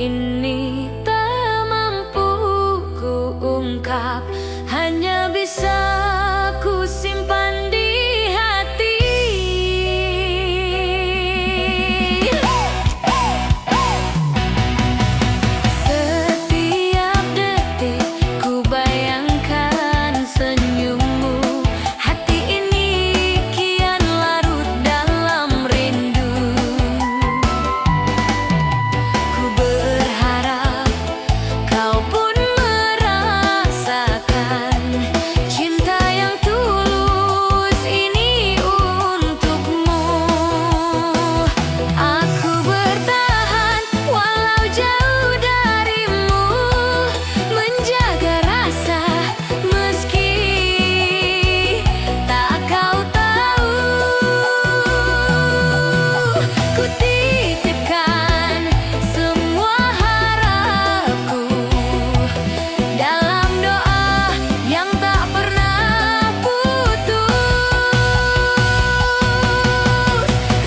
ini tak mampu ku ungkap, hanya bisa ku simpan di hati. Setiap detik ku bayangkan senyummu, hati ini kian larut dalam rindu. Ku berharap kau pun merasakan cinta yang tulus ini untukmu. Aku bertahan walau jauh darimu, menjaga rasa meski tak kau tahu. Ku titipkan semua harapku dalam doa yang tak pernah putus.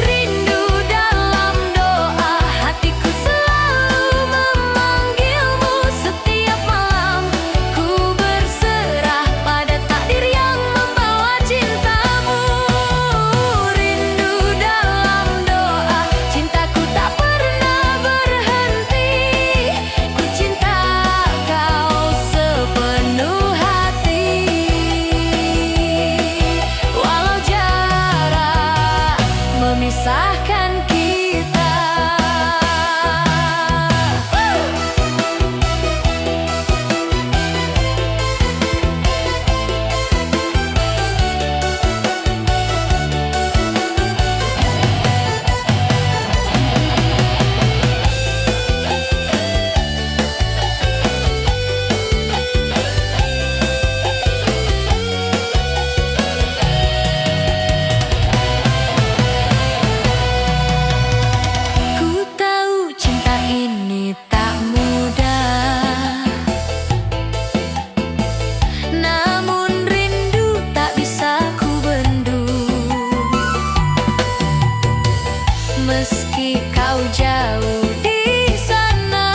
Rindu dalam doa, hatiku selalu memanggilmu. Setiap malam ku berserah pada takdir yang membawa cintamu. Rindu dalam doa, cintaku tak pernah berhenti. Ku cinta kau sepenuh hati, walau jarak memisahkan kita. Ku tahu cinta ini tak mudah, namun rindu tak bisa ku bendung. Meski kau jauh di sana,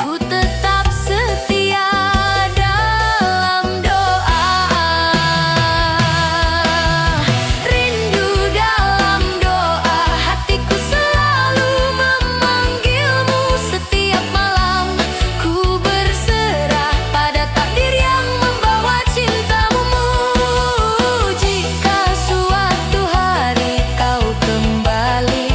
ku tetap setia dalam doa. Rindu dalam doa, hatiku selalu memanggilmu. Setiap malam ku berserah pada takdir yang membawa cintamu. Jika suatu hari kau kembali,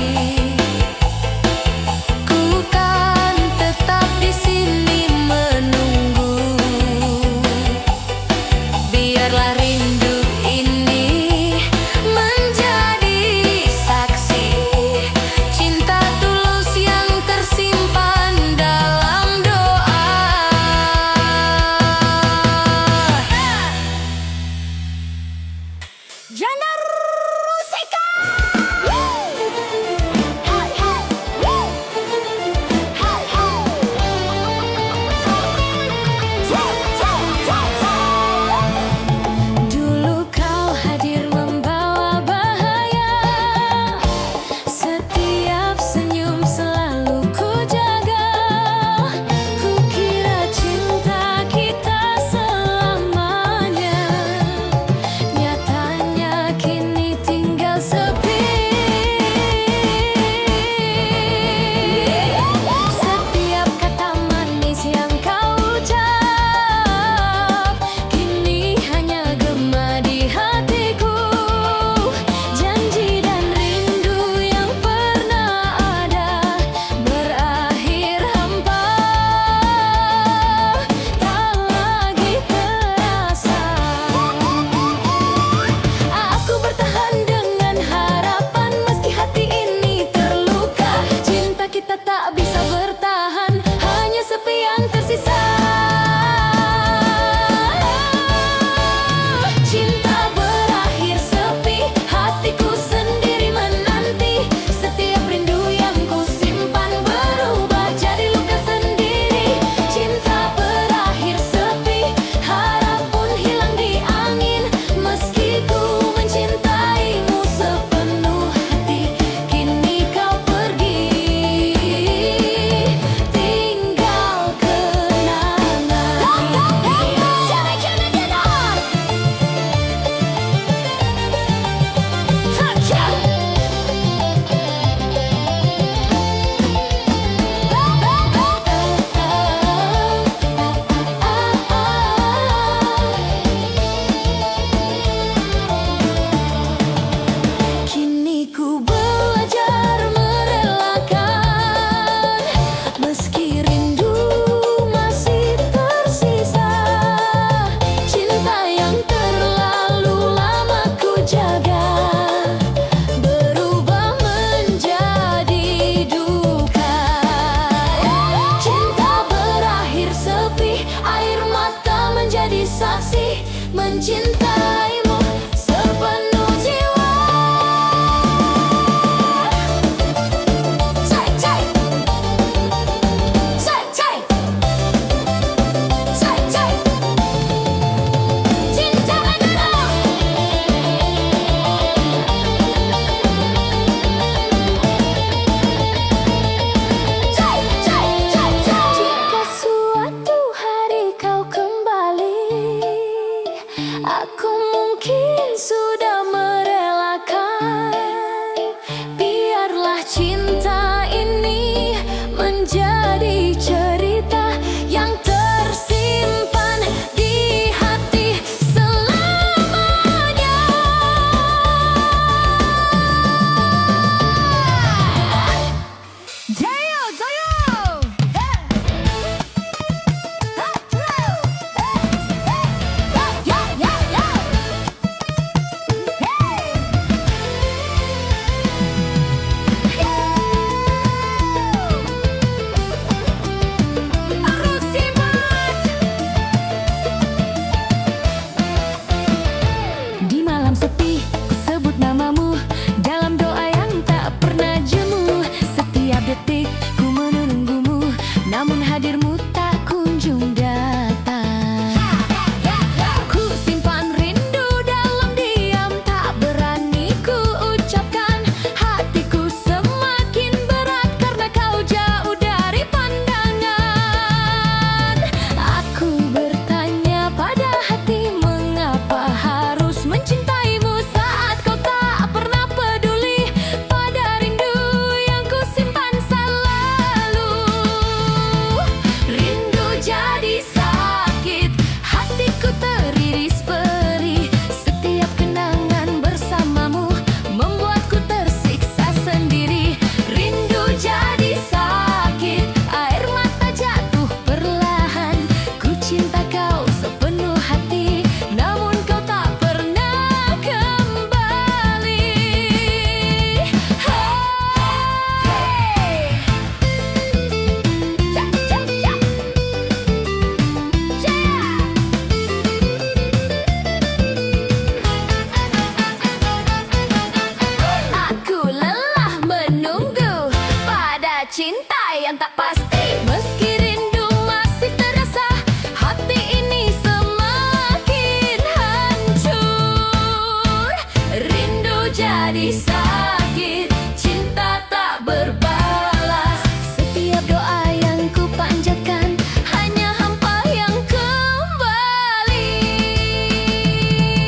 jadi sakit, cinta tak berbalas. Setiap doa yang ku panjatkan hanya hampa yang kembali.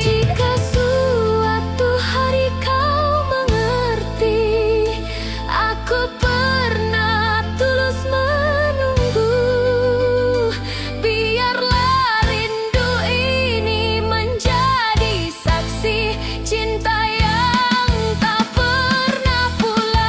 Jika suatu hari kau mengerti, aku pernah tulus menunggu. Biarlah rindu ini menjadi saksi cinta yang tak pernah pulang.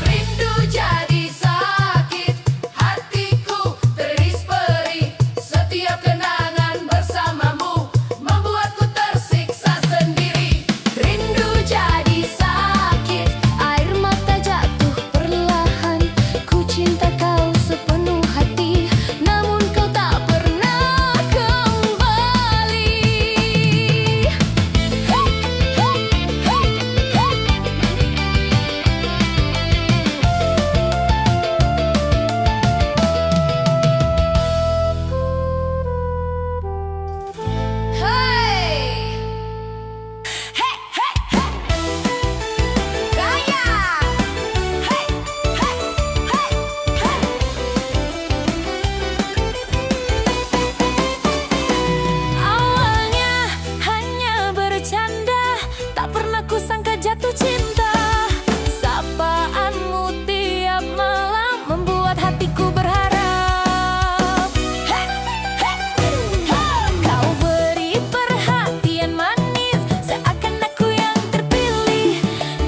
Rindu jadi sakit, hatiku teriris perih. Setiap kenangan bersamamu membuatku tersiksa sendiri. Rindu jadi sakit, air mata jatuh perlahan. Ku cinta kau sepenuh hati, namun kau tak pernah kembali. Hey! Hey, hey, hey. Gaya. Hey, hey, hey, hey. Awalnya hanya bercanda, tak pernah kusangka jatuh cinta. Sapaanmu tiap malam membuat hatiku berharap. Hey, hey, hey. Kau beri perhatian manis, seakan aku yang terpilih.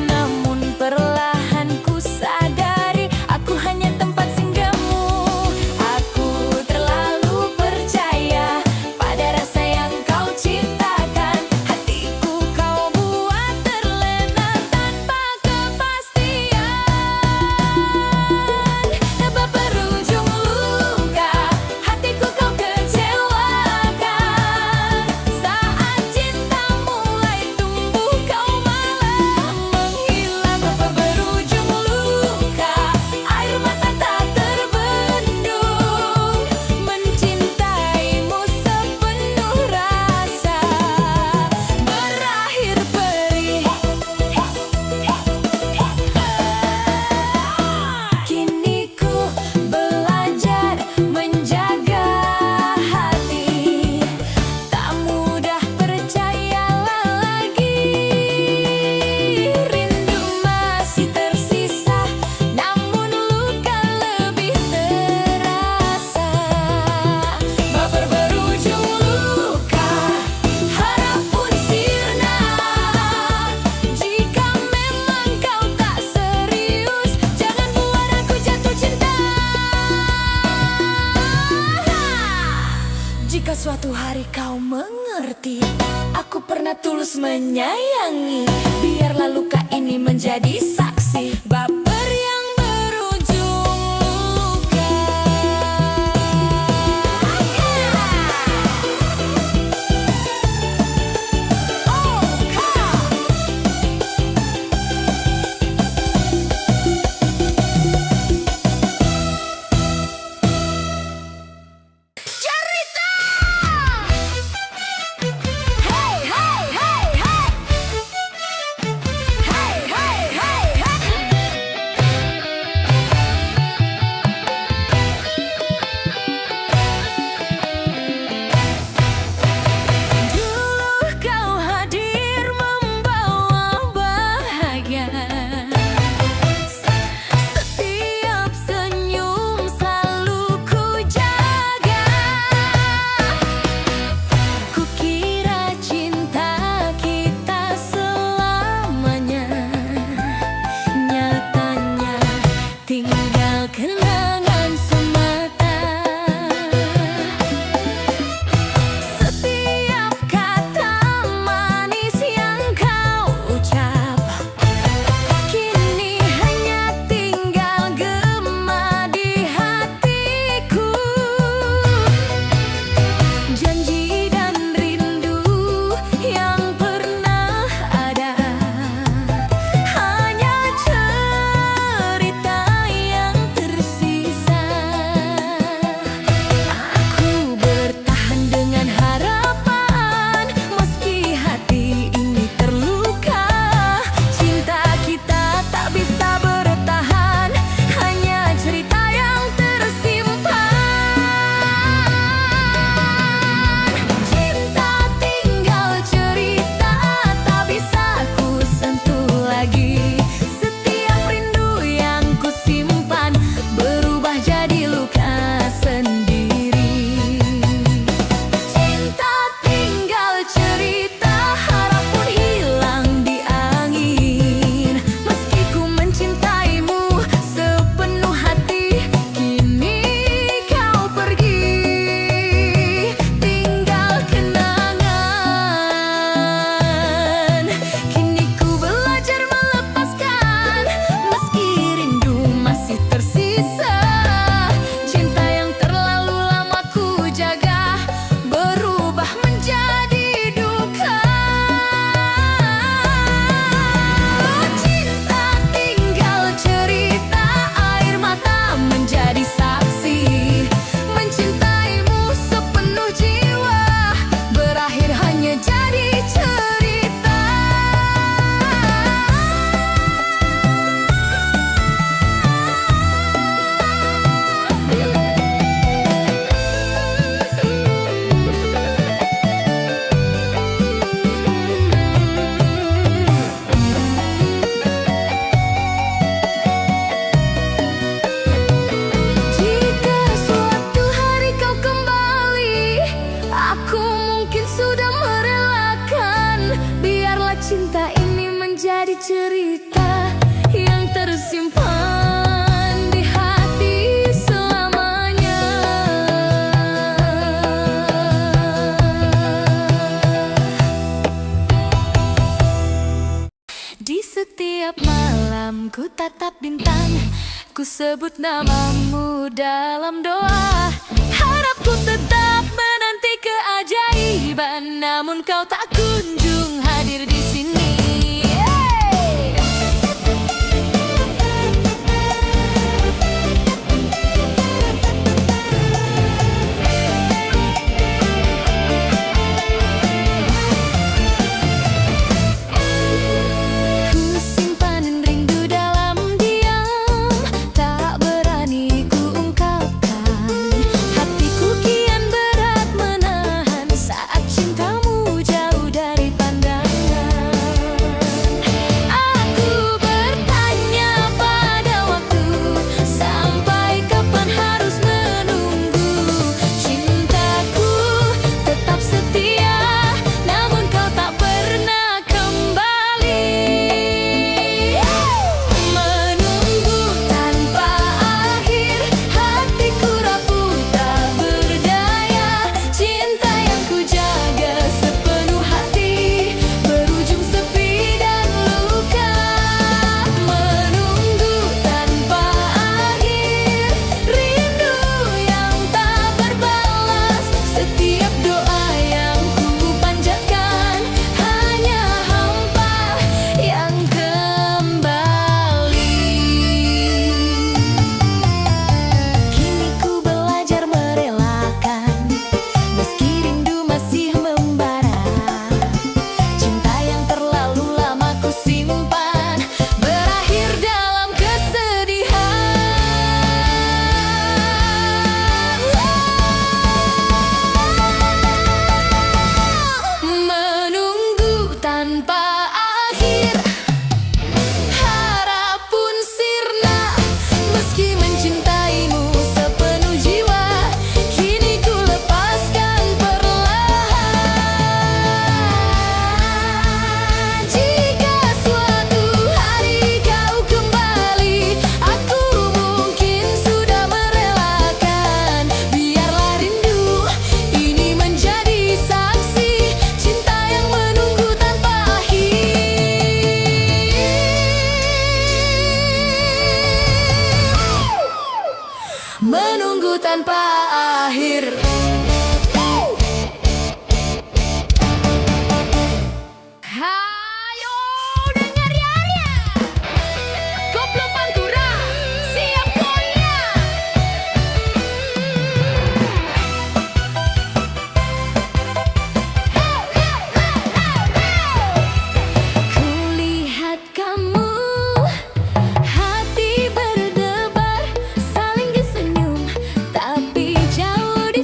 Namun perlahan ku sadari, aku hanya tempat singgahmu. Aku terlalu percaya pada rasa yang kau ciptakan. Hatiku kau buat terlena tanpa kepastian. Sebab berujung luka, hatiku kau kecewakan. Saat cinta mulai tumbuh, kau malah menghilang. Sebab berujung luka, air mata tak terbendung. Mencintaimu sepenuh rasa, berakhir perih. Kini ku belajar menjaga hati, tak mudah percayalah lagi. Rindu masih tersisa, namun luka lebih terasa. Baper berujung luka, harap pun sirna. Jika memang kau tak serius, jangan buat aku jatuh cinta. Jika suatu hari kau mengerti, aku pernah tulus menyayangi. Biarlah luka ini menjadi saksi baper yang berujung luka. Cerita! Hey, hey, hey, hey. Hey, hey, hey, hey. menjadi cerita yang tersimpan di hati selamanya. Di setiap malam ku tatap bintang, ku sebut namamu dalam doa. Harapku tetap menanti keajaiban, namun kau tak kunjung hadir di sini. Menunggu tanpa akhir. Hayo dengar ya, Koplo Pantura siap goyang. Kulihat kamu, hati berdebar, saling disenyum, tapi jauh di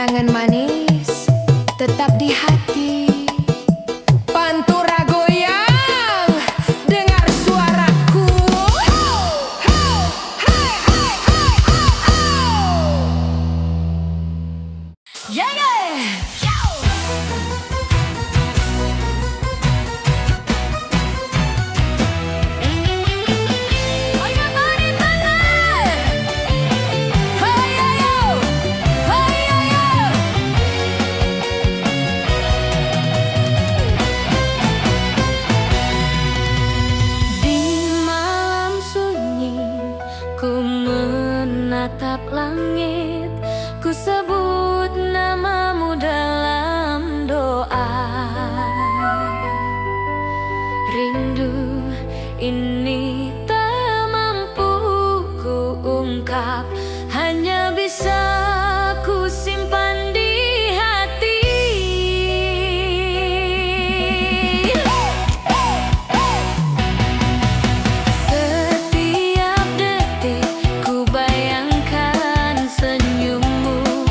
Kenangan manis tetap di hati. Pantura goyang, dengar suaraku. Yeah, yeah. Ku menatap langit, ku sebut namamu dalam doa. Rindu ini tak mampu ku ungkap, hanya bisa ku simpan di hati. Setiap detik ku bayangkan senyummu,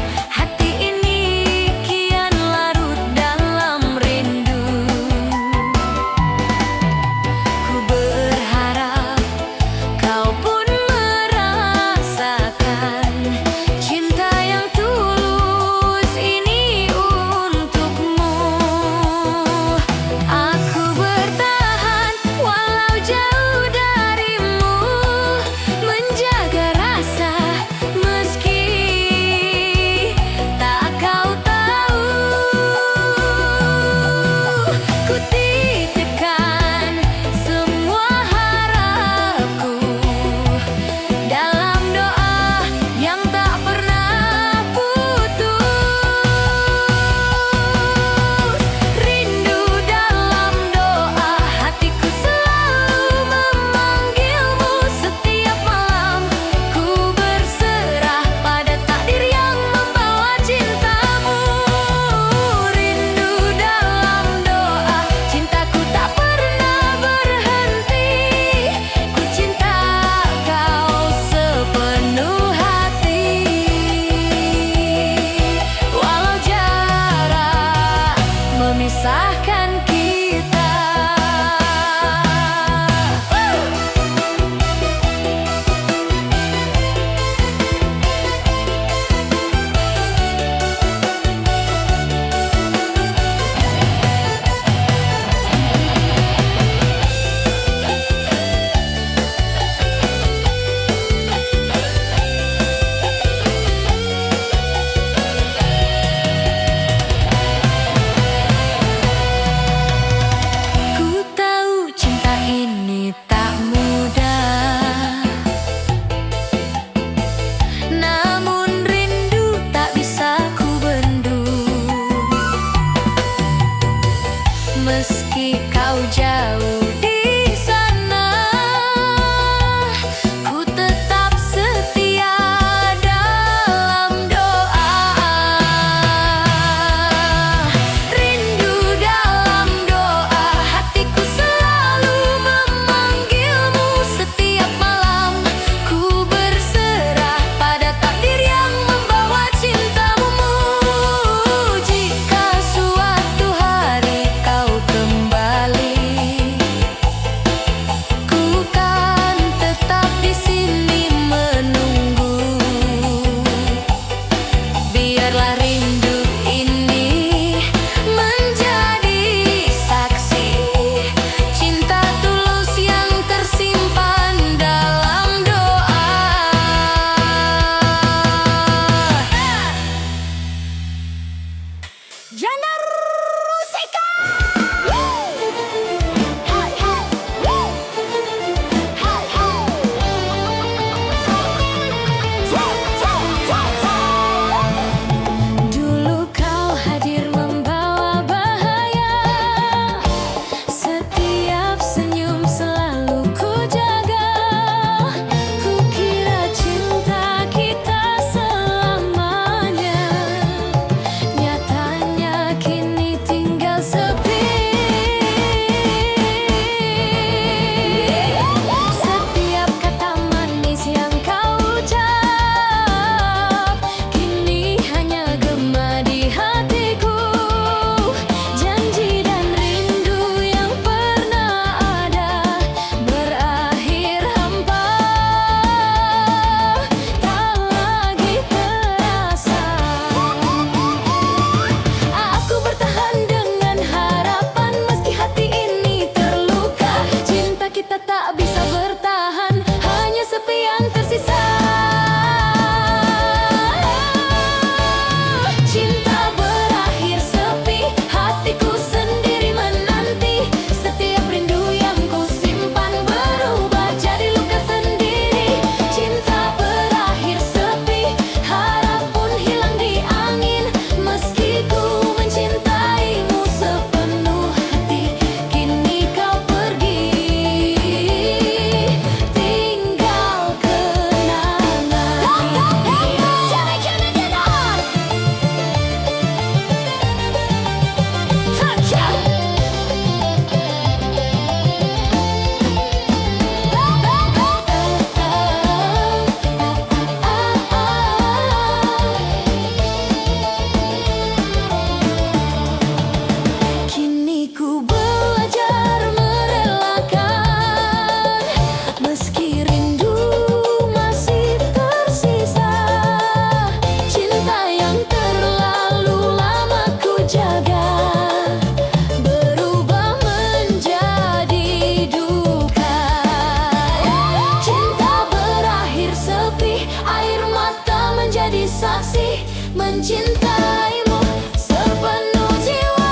saksi mencintaimu sepenuh jiwa.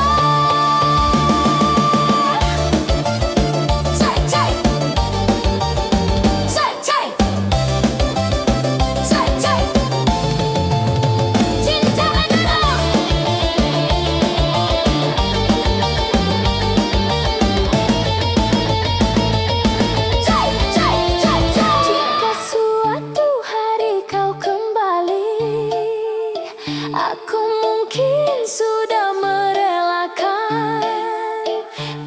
Cai, cai. Cai, cai. Cai, cai. Cinta adalah cai, cai, cai, cai. Jika suatu hari kau kembali, aku mungkin sudah merelakan.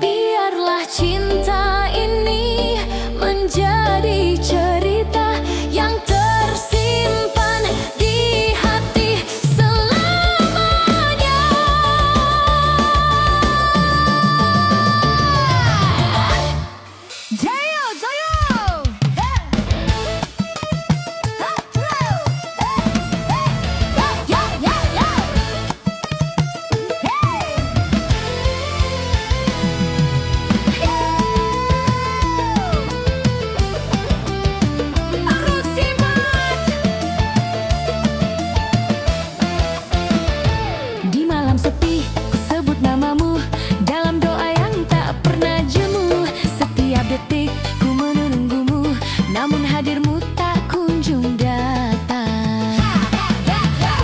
Biarlah cinta ini menjadi cerita yang tersimpan di hati selamanya. Jayo, jayo. Ya, ya, ya. Harus simak. Di malam sepi, ku sebut namamu dalam doa yang tak pernah jemu. Setiap detik ku menunggumu, namun hadirmu tak kunjung datang.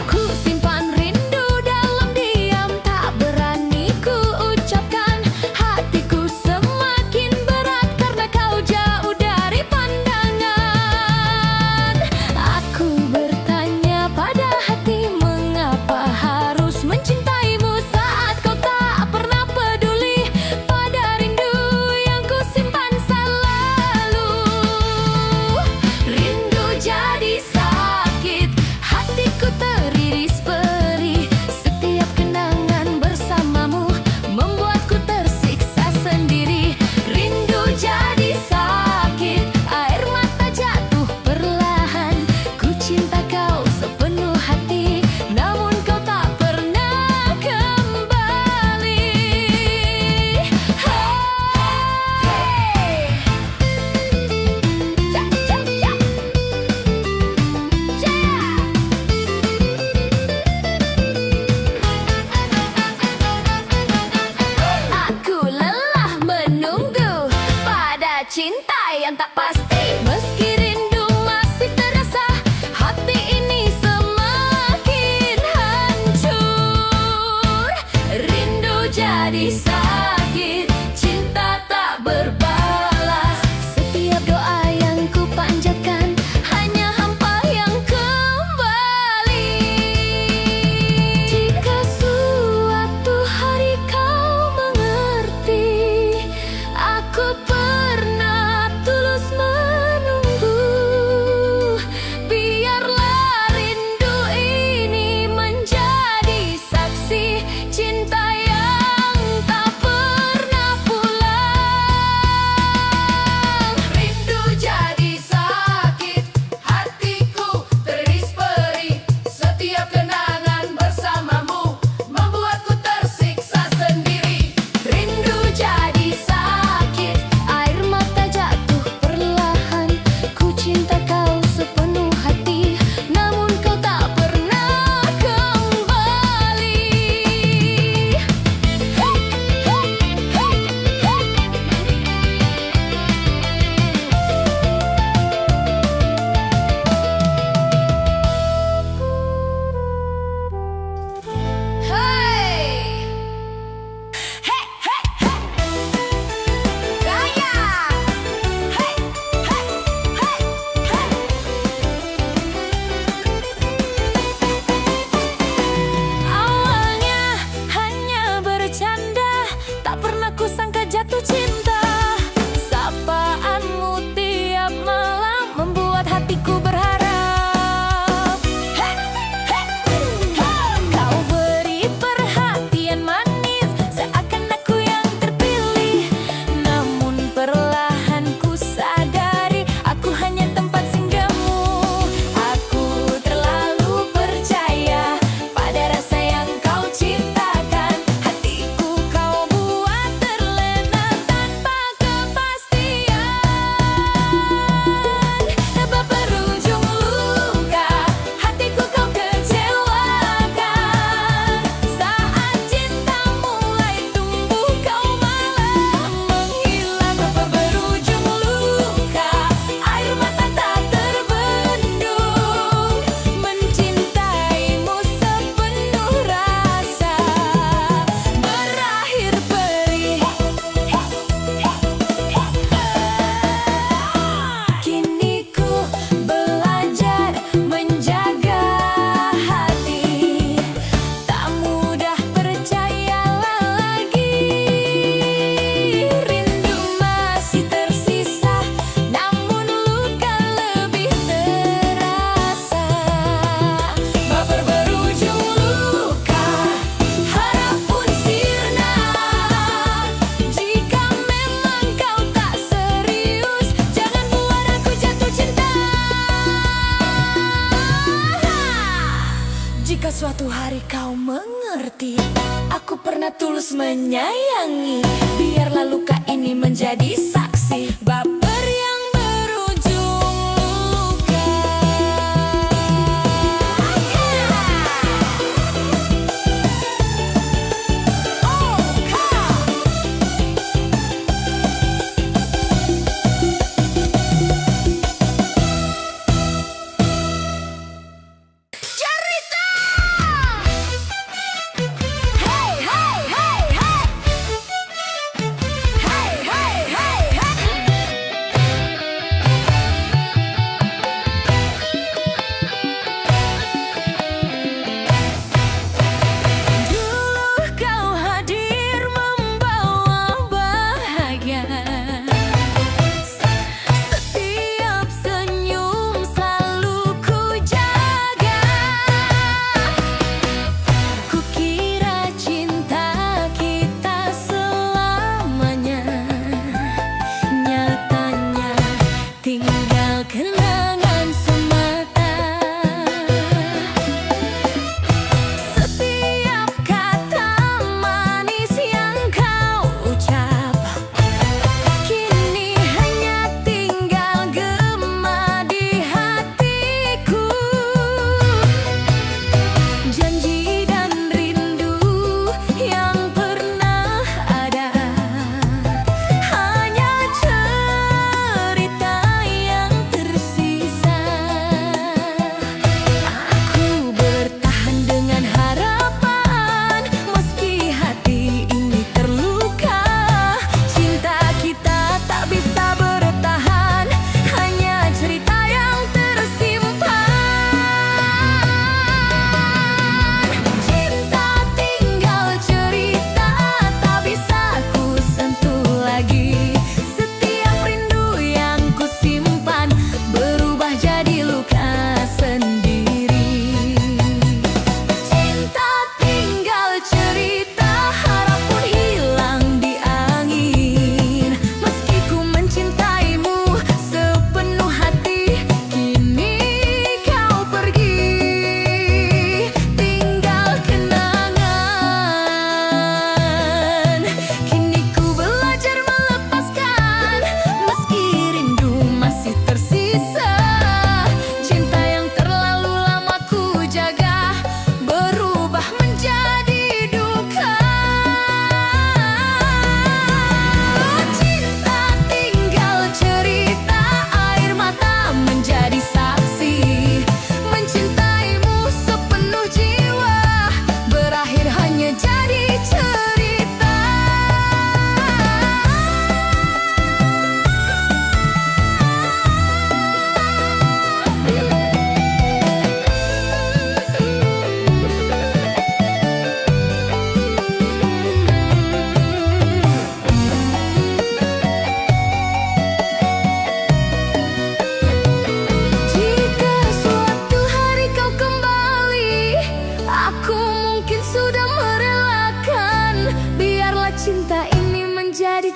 Ku simpan rindu dalam diam, tak berani ku ucapkan. Hatiku semakin berat karena kau jauh dari pandangan. Aku bertanya pada hati, mengapa harus mencintaimu saat kau tak pernah peduli pada rindu yang ku simpan selalu. Rindu jadi sakit, hatiku teriris perih. Setiap kenangan bersamamu membuatku tersiksa sendiri. Rindu jadi sakit, air mata jatuh perlahan. Ku cinta kau sepenuh hati, namun kau tak pernah kembali. Hey. Ja, ja, ja. Aku lelah menunggu pada cinta yang tak pasti. Meski rindu masih terasa, hati ini semakin hancur. Rindu jadi sakit, cinta tak berbalas. Setiap doa yang ku panjatkan hanya hampa yang kembali. Jika suatu hari kau mengerti, aku pernah tulus menunggu. Biarlah rindu ini menjadi saksi cinta yang tak Jika suatu hari kau mengerti, aku pernah tulus menyayangi. Biarlah luka ini menjadi saksi baper yang berujung luka.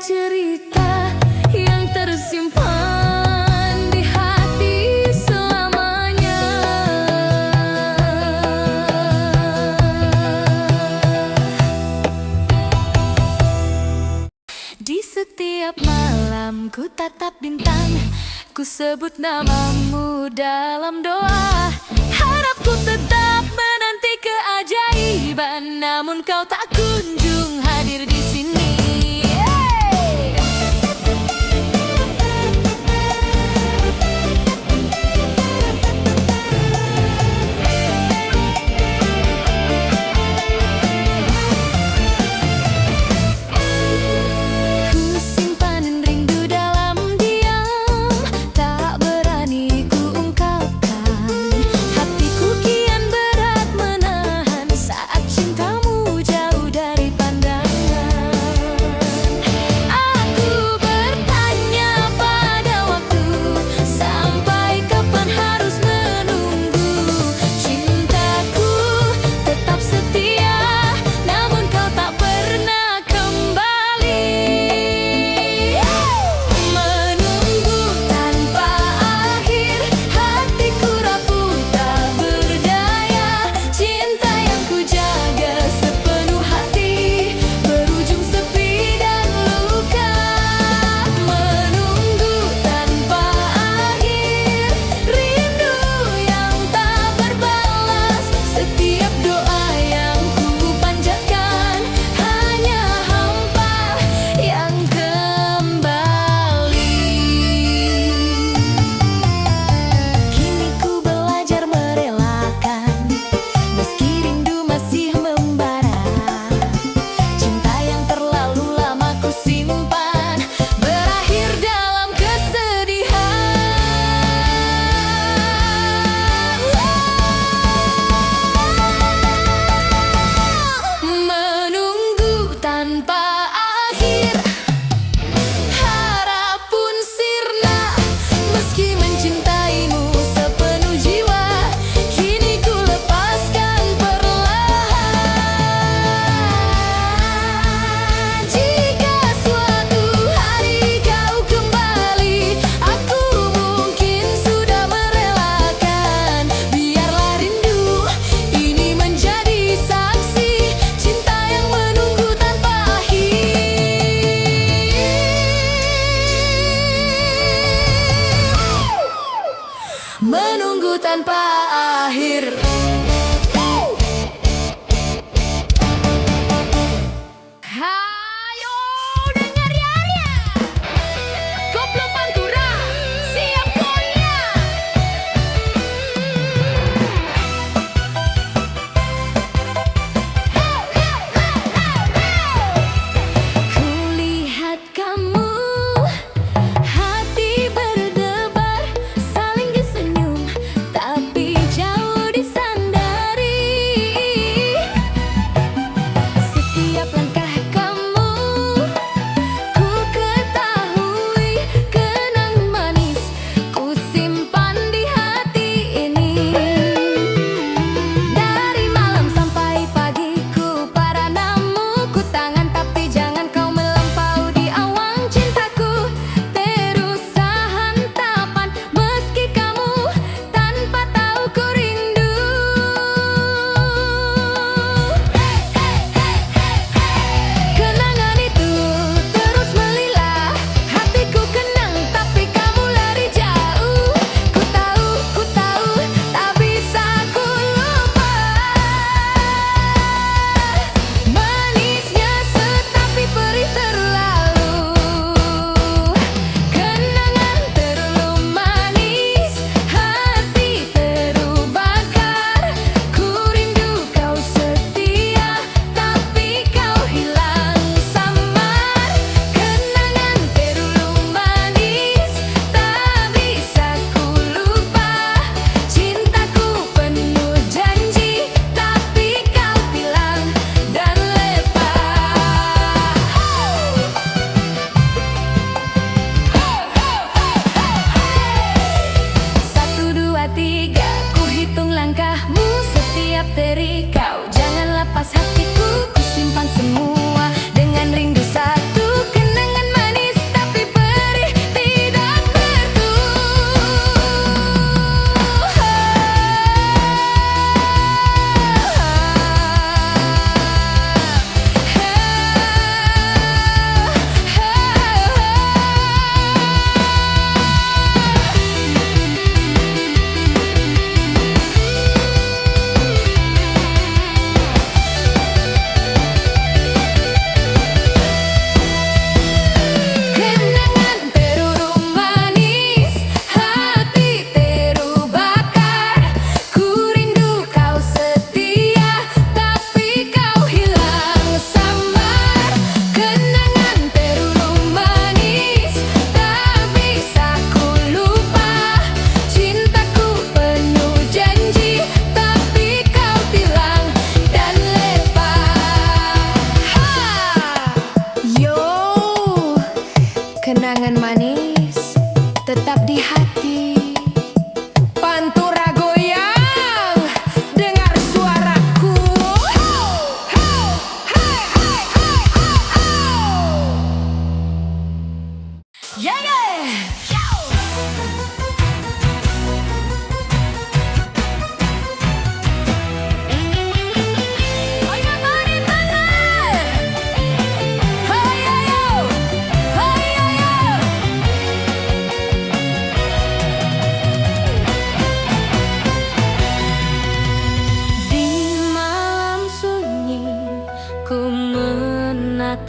Cerita yang tersimpan di hati selamanya. Di setiap malam ku tatap bintang, ku sebut namamu dalam doa. Harapku tetap menanti keajaiban, namun kau tak kunjung hadir di sini. Dari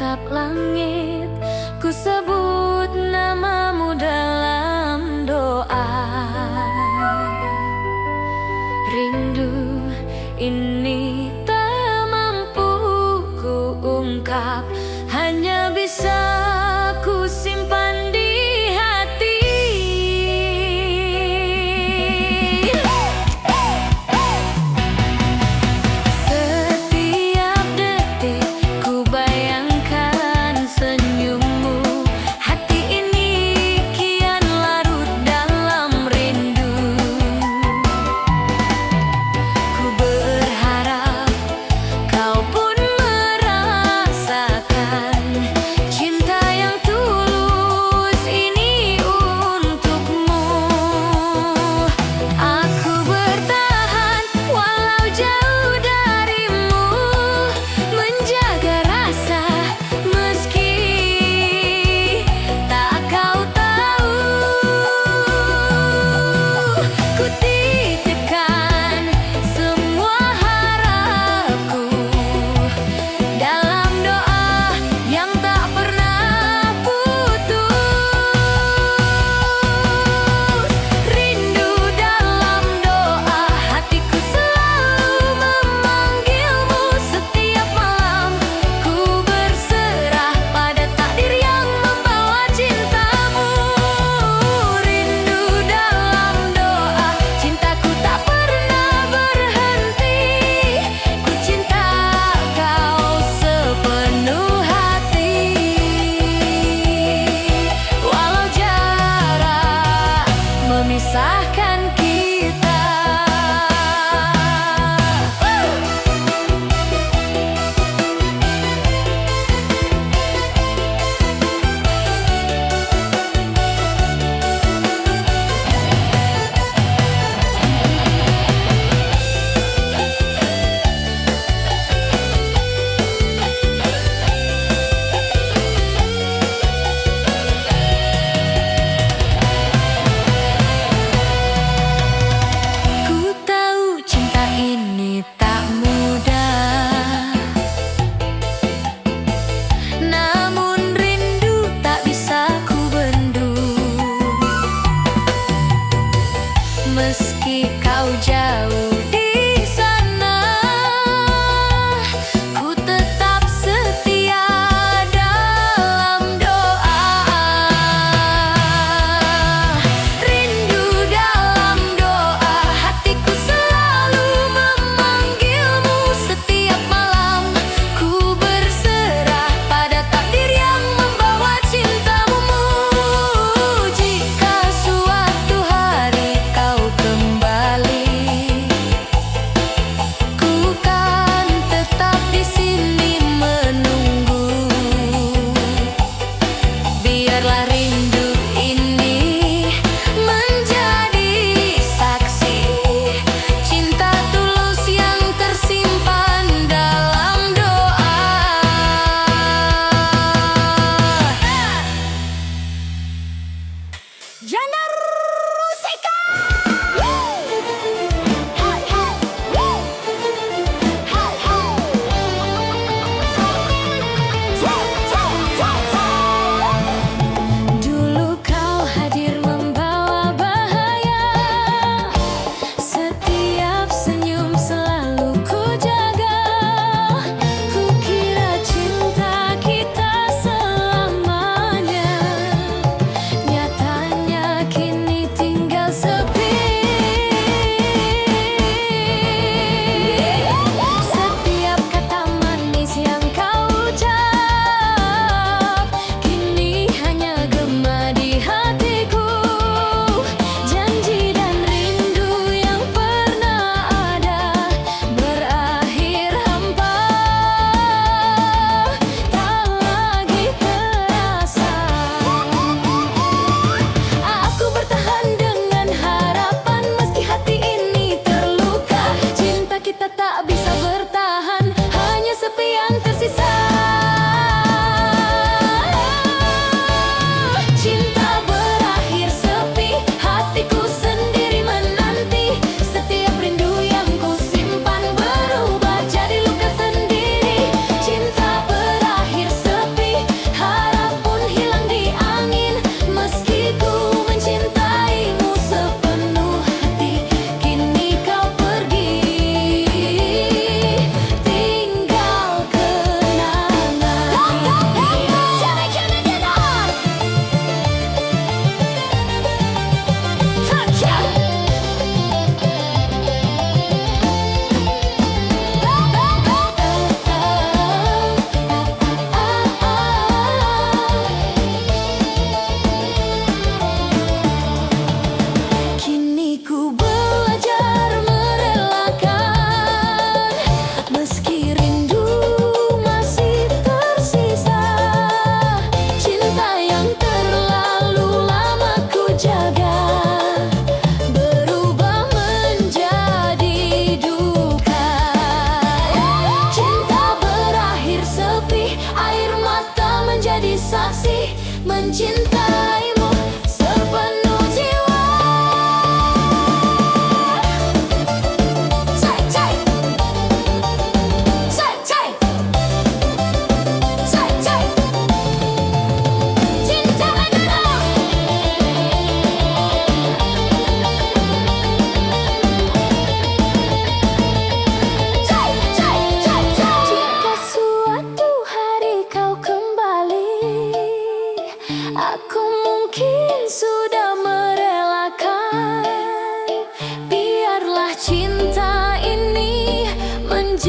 tatap langit, ku sebut namamu dalam doa. Rindu ini tak mampu ku ungkap, hanya bisa ku simpan di hati. Setiap detik ku bayangkan senyummu, hati ini kian larut dalam rindu. Ku berharap kau pun merasakan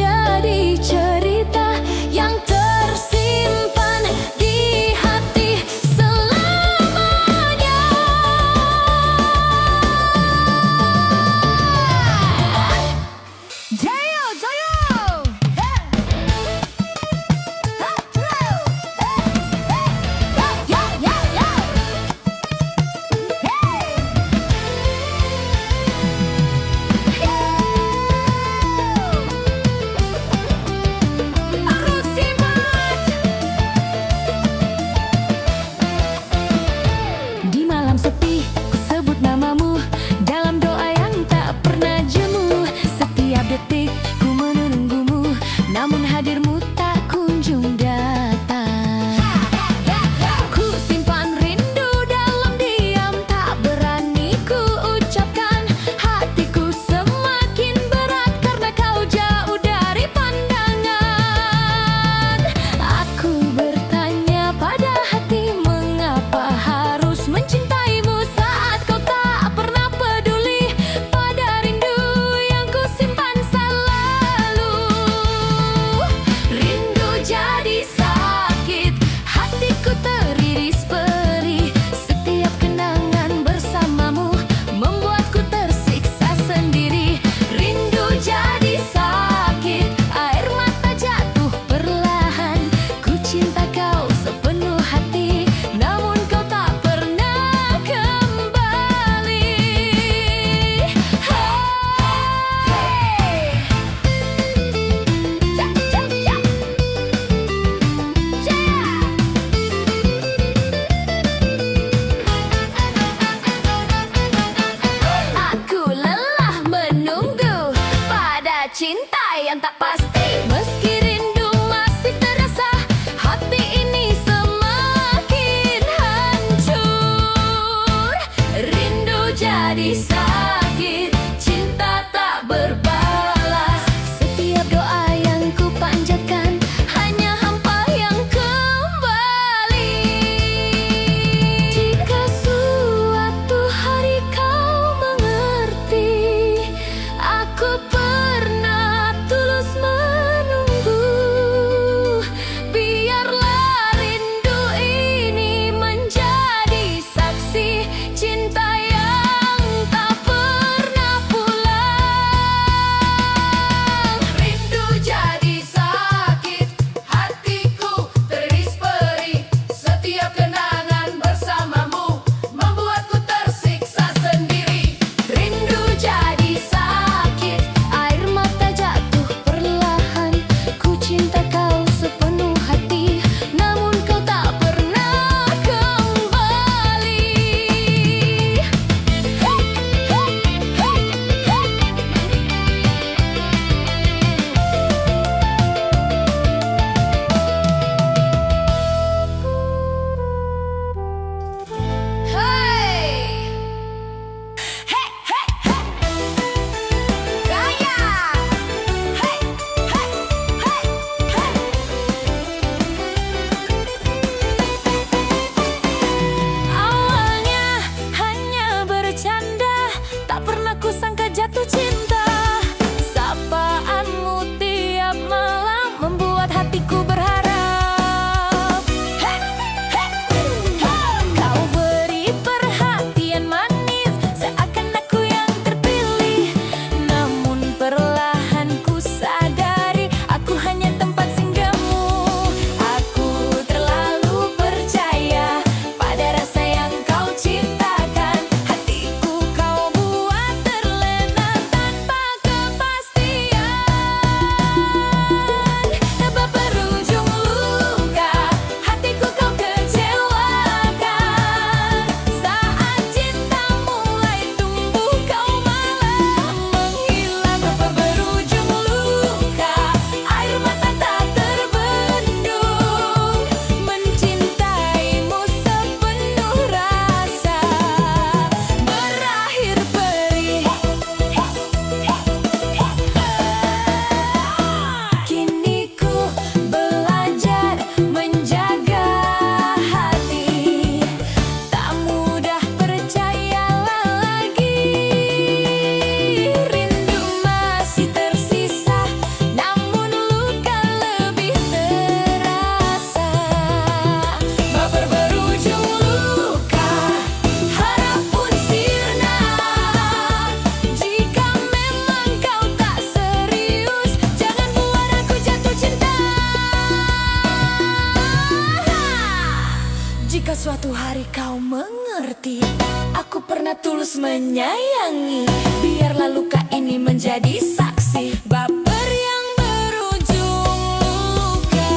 menjadi cerita yang tersimpan di hati selamanya. Jayo, jayo! Jika suatu hari kau mengerti, aku pernah tulus menyayangi. Biarlah luka ini menjadi saksi baper yang berujung luka.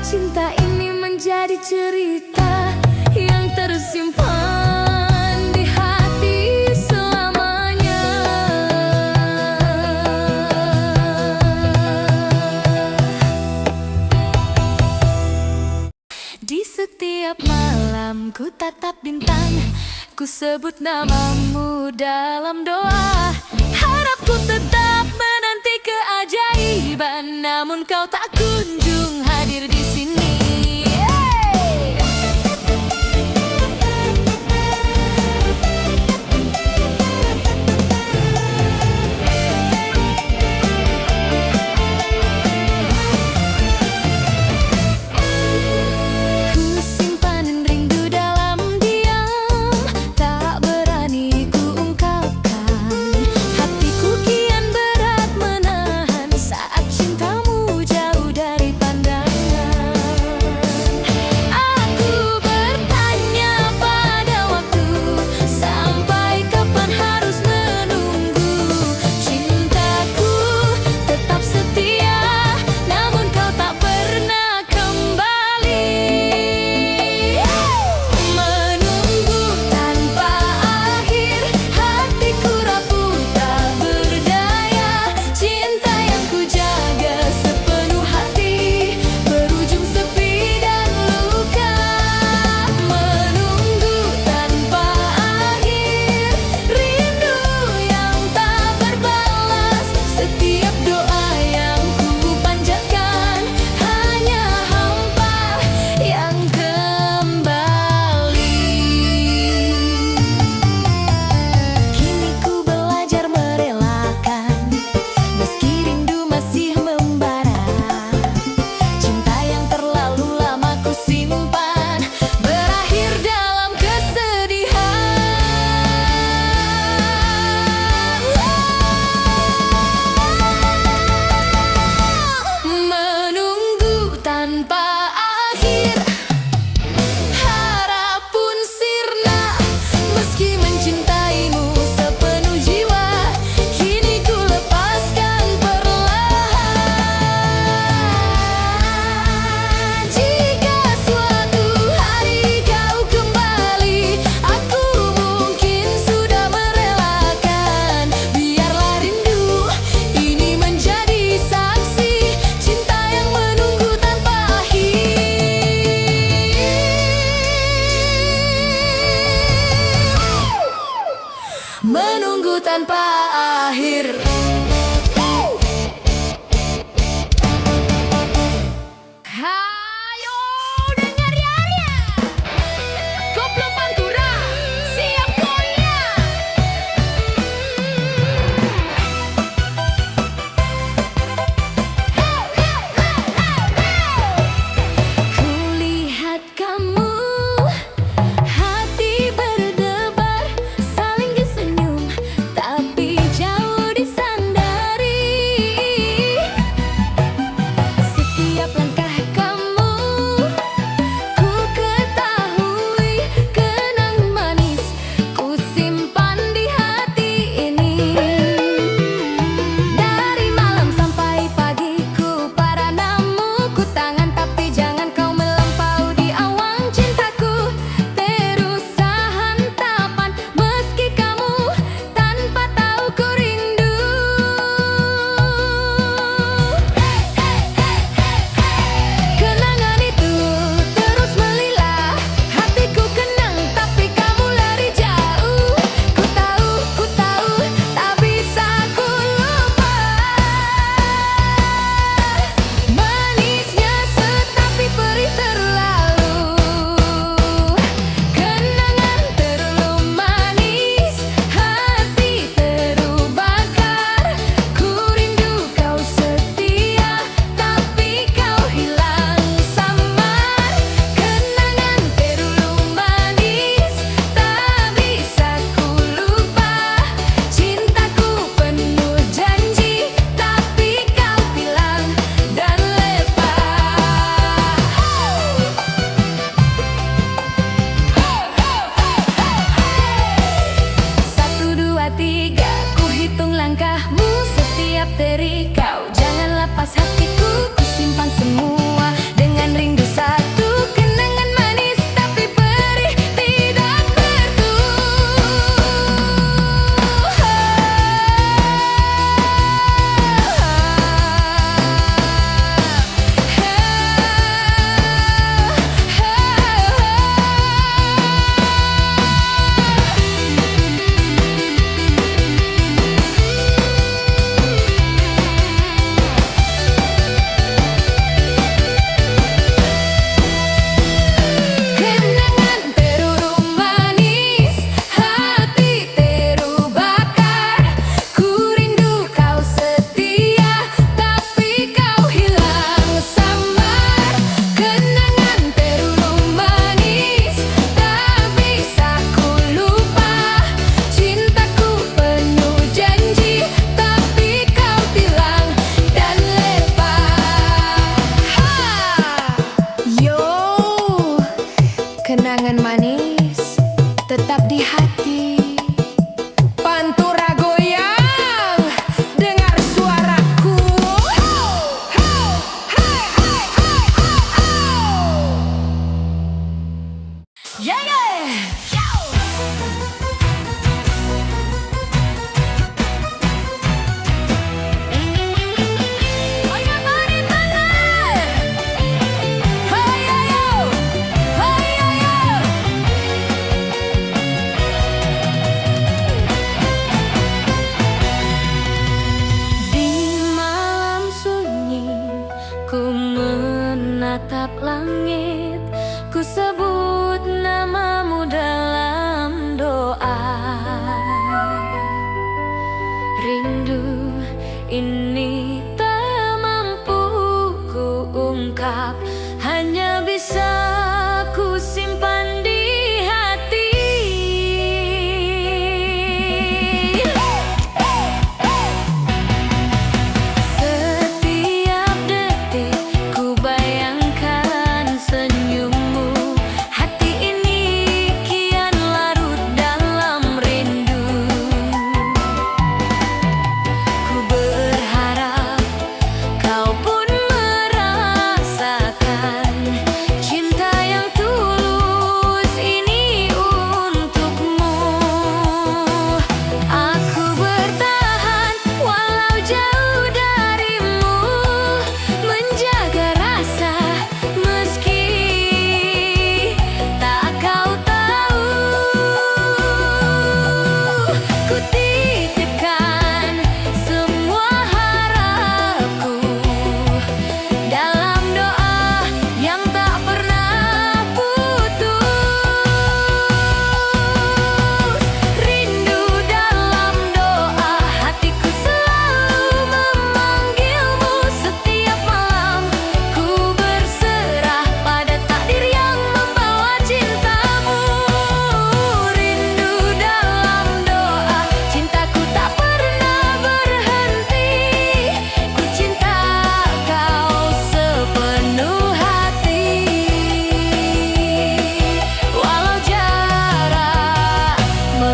Cinta ini menjadi cerita yang tersimpan di hati selamanya. Di setiap malam ku tatap bintang, ku sebut namamu dalam doa. Harapku tetap menanti keajaiban, namun kau tak kunjung hadir di sini. Jauh menunggu tanpa akhir. Hayo dengar ya, koplo pantura siap goyang. Kulihat kamu, hati berdebar, saling senyum, tapi jauh di sana.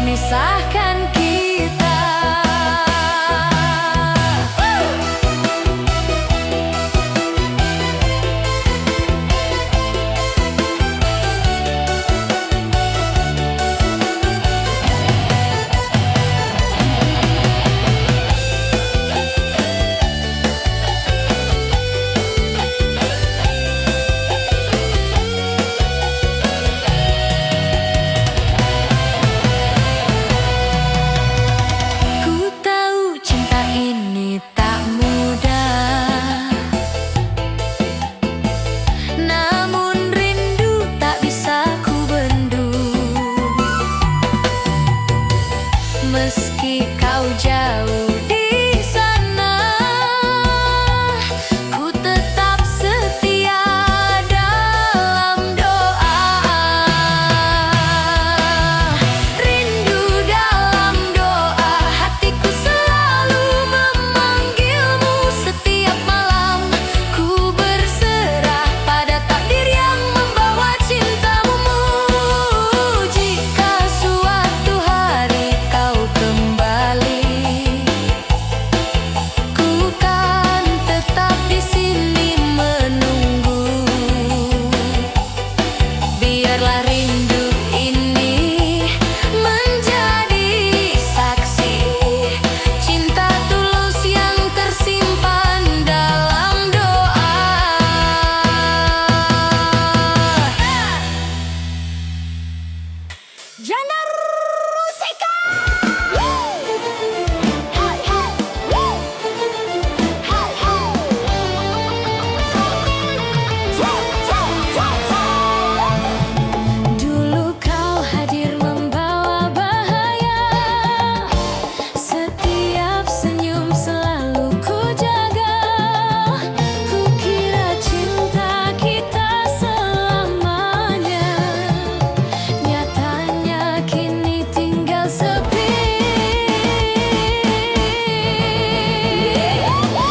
memisahkan kita. Meski kau jauh di sana, ku tetap setia dalam doa. Rindu dalam doa, hatiku selalu memanggilmu setiap malam. Ku berserah pada takdir yang membawa cintamu. Jika suatu hari kau kembali, ku kan tetap di sini menunggu. Biarlah rindu ini menjadi saksi cinta tulus yang tersimpan dalam doa. Janda Rusika. Dulu kau hadir membawa bahaya, setiap senyum selalu ku jaga. Ku kira cinta kita selamanya, nyatanya kini tinggal sepi.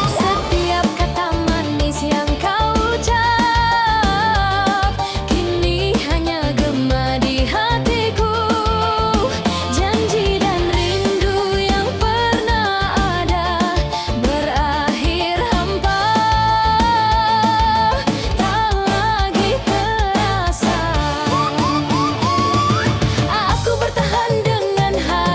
Setiap kata manis yang kau ucap kini hanya gema di hatiku. Janji dan rindu yang pernah ada berakhir hampa, tak lagi terasa. Aku bertahan dengan hati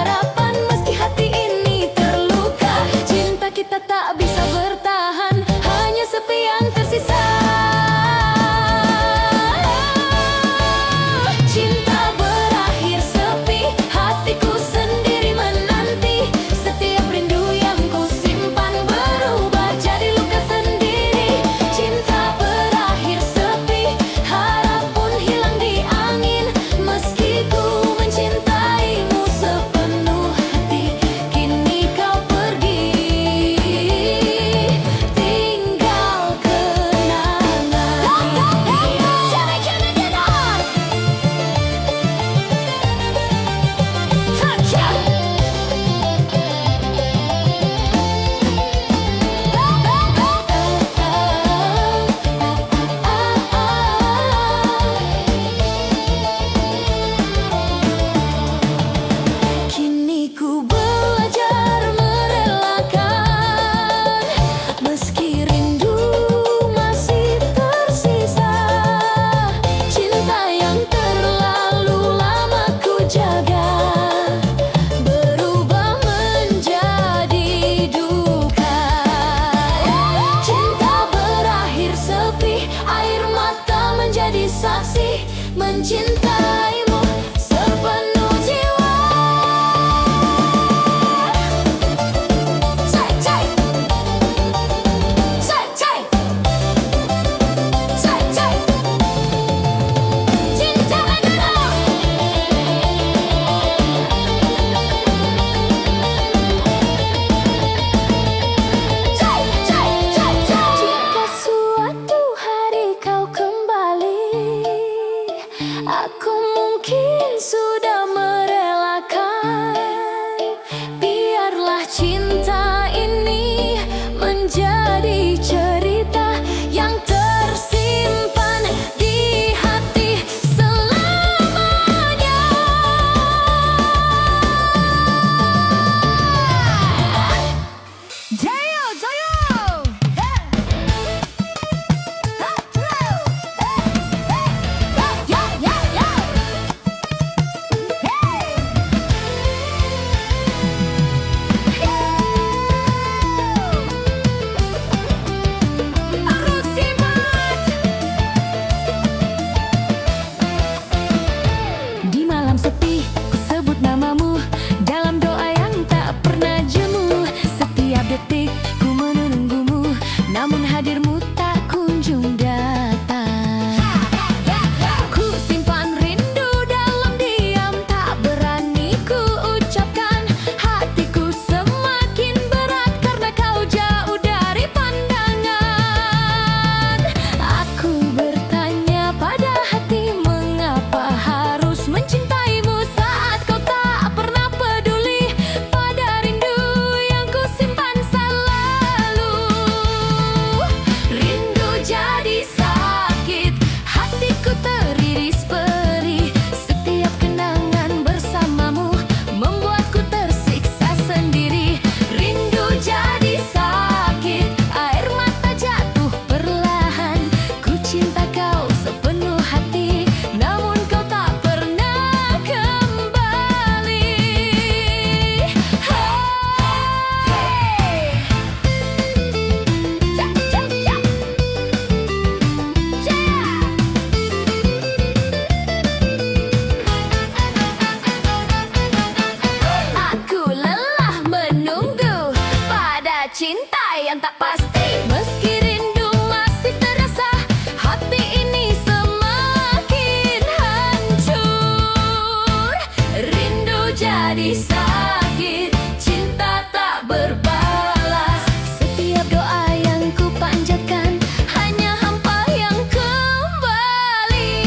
menjadi sakit, cinta tak berbalas. Setiap doa yang ku panjatkan hanya hampa yang kembali.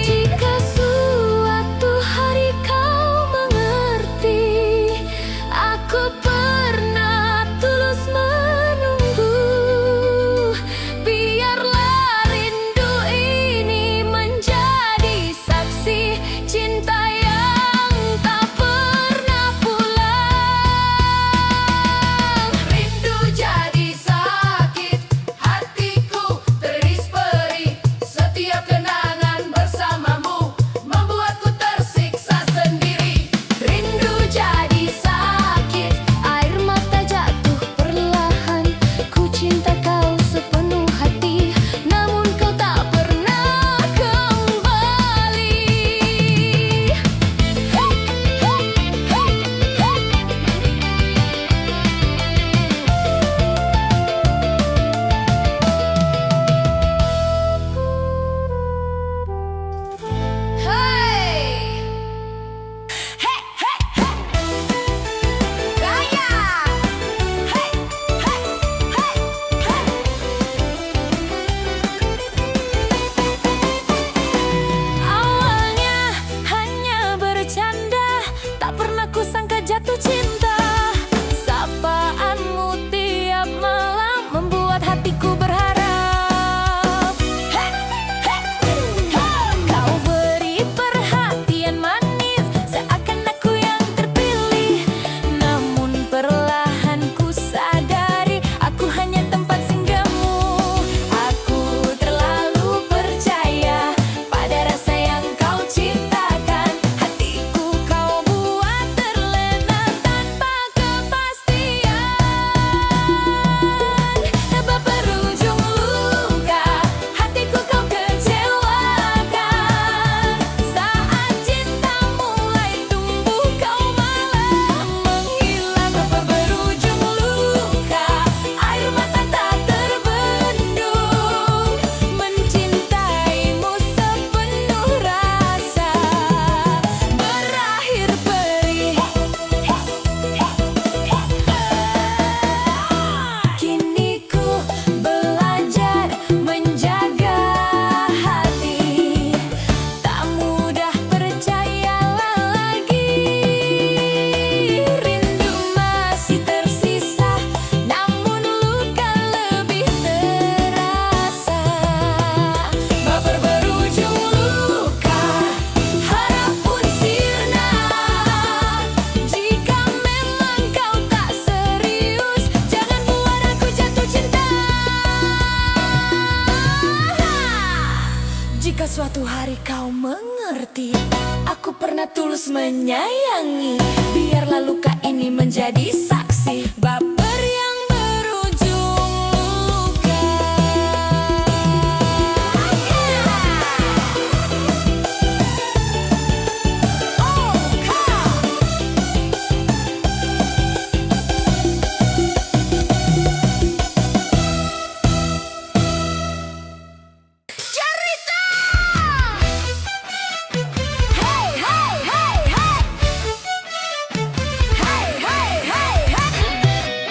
Jika suatu hari kau mengerti, aku pernah tulus menunggu. Biarlah rindu ini menjadi saksi cinta yang tak pernah pulang. Rindu jadi sakit, hatiku teriris perih. Setiap kenangan bersamamu membuatku tersiksa sendiri. Rindu jadi sakit, air mata jatuh perlahan. Ku cinta kau sepenuh hati, namun kau tak pernah kembali. Awalnya hanya bercanda, tak pernah kusangka jatuh cinta. Sapaanmu tiap malam membuat hatiku berharap. Kau beri perhatian manis, seakan aku yang terpilih. Namun perlahan ku sadari, aku hanya tempat singgahmu. Aku terlalu percaya pada rasa yang kau ciptakan. Hatiku kau buat terlena tanpa kepastian. Tanpa berujung luka, hatiku kau kecewakan. Saat cinta mulai tumbuh, kau malah menghilang. Tanpa berujung luka, air mata tak terbendung. Mencintaimu sepenuh rasa berakhir perih. Kini ku belajar menjaga hati, tak mudah percayalah lagi. Rindu masih tersisa, namun luka lebih terasa. Baper berujung luka, harap pun sirna. Jika memang kau tak serius, jangan buat aku jatuh cinta. Jika suatu hari kau mengerti, aku pernah tulus menyayangi. Biarlah luka ini menjadi saksi, baper yang berujung luka. Cerita! Hey, hey, hey, hey! Hey, hey, hey, hey!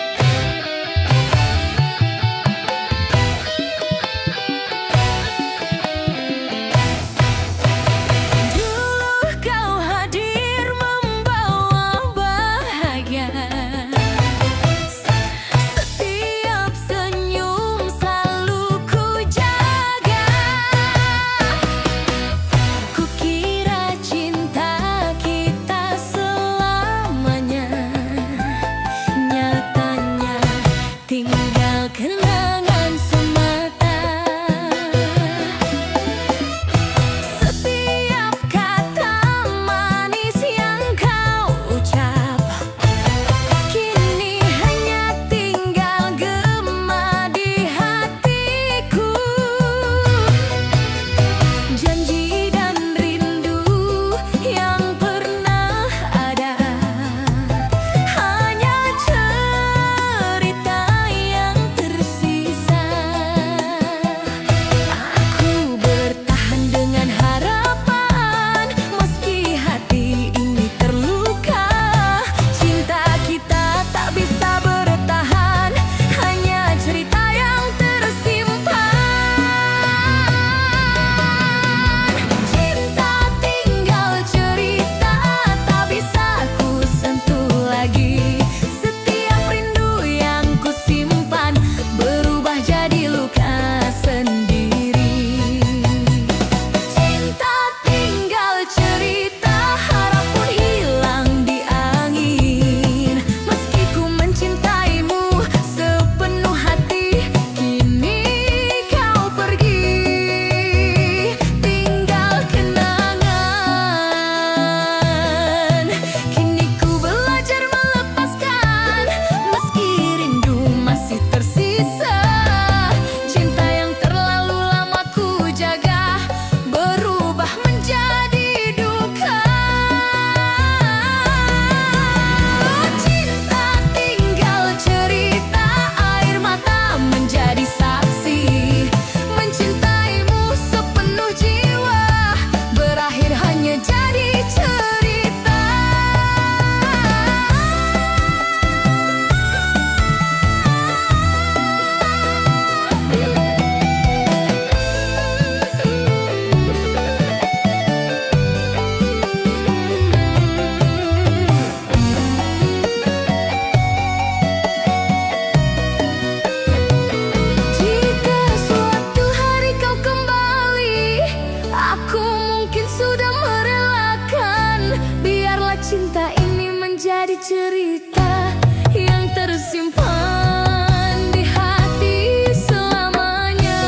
menjadi cerita yang tersimpan di hati selamanya.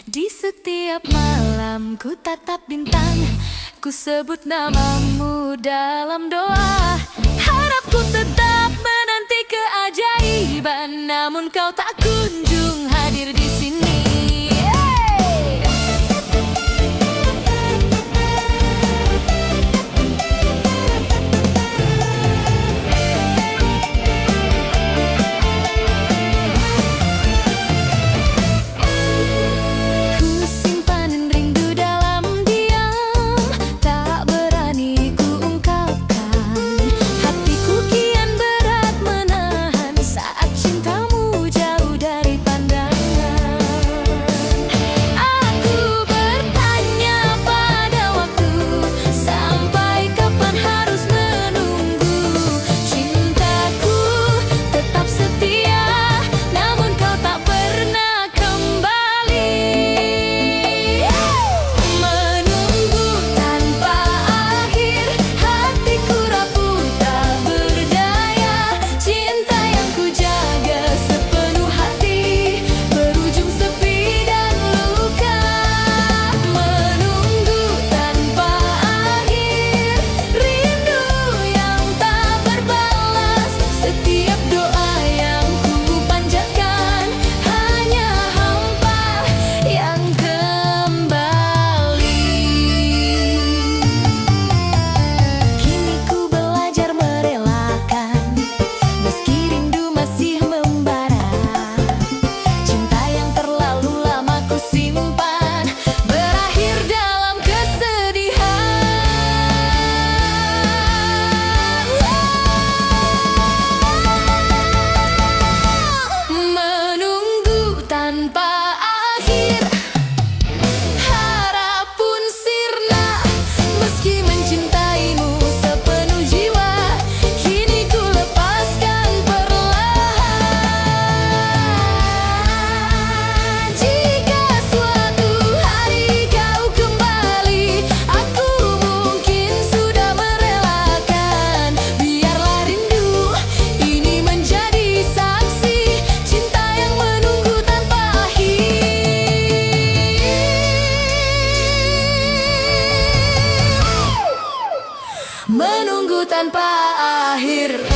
Di setiap malam ku tatap bintang, ku sebut namamu dalam doa. Harapku tetap menanti keajaiban, namun kau tak kunjung hadir di sini. Menunggu tanpa akhir.